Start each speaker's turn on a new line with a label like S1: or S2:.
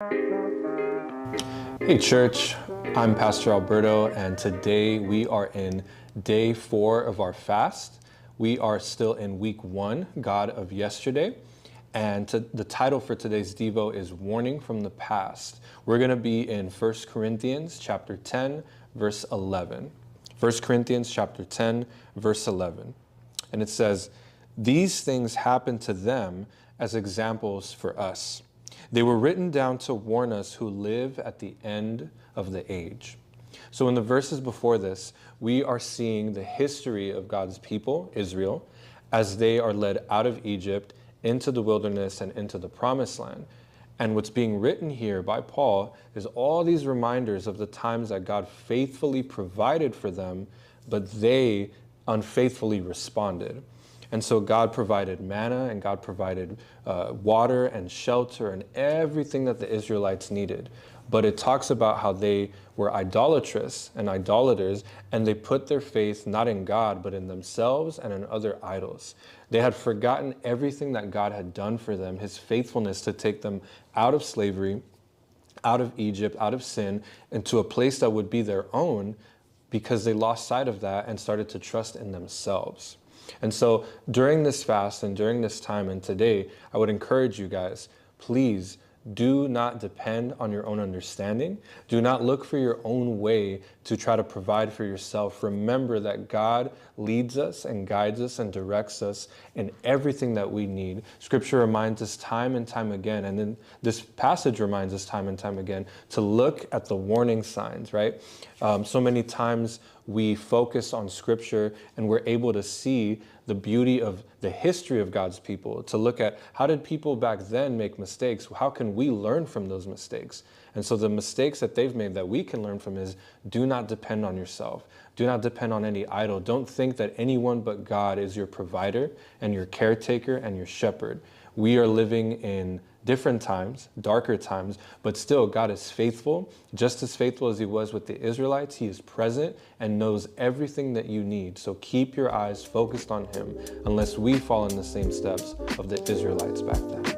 S1: Hey church, I'm Pastor Alberto, and today we are in day 4 of our fast. We are still in week 1, God of yesterday, and the title for today's Devo is Warning from the Past. We're going to be in 1 Corinthians chapter 10, verse 11. 1 Corinthians chapter 10, verse 11. And it says, "These things happened to them as examples for us. They were written down to warn us who live at the end of the age." So in the verses before this, we are seeing the history of God's people, Israel, as they are led out of Egypt into the wilderness and into the promised land. And what's being written here by Paul is all these reminders of the times that God faithfully provided for them, but they unfaithfully responded. And so God provided manna, and God provided water and shelter and everything that the Israelites needed. But it talks about how they were idolatrous and idolaters, and they put their faith not in God, but in themselves and in other idols. They had forgotten everything that God had done for them, his faithfulness to take them out of slavery, out of Egypt, out of sin, into a place that would be their own, because they lost sight of that and started to trust in themselves. And so during this fast and during this time and today, I would encourage you guys, please do not depend on your own understanding. Do not look for your own way to try to provide for yourself. Remember that God leads us and guides us and directs us in everything that we need. Scripture reminds us time and time again, and then this passage reminds us time and time again to look at the warning signs, right? So many times we focus on Scripture and we're able to see the beauty of the history of God's people, to look at how did people back then make mistakes? How can we learn from those mistakes? And so the mistakes that they've made that we can learn from is, do not depend on yourself. Do not depend on any idol. Don't think that anyone but God is your provider and your caretaker and your shepherd. We are living in different times, darker times, but still God is faithful, just as faithful as he was with the Israelites. He is present and knows everything that you need. So keep your eyes focused on him, unless we fall in the same steps of the Israelites back then.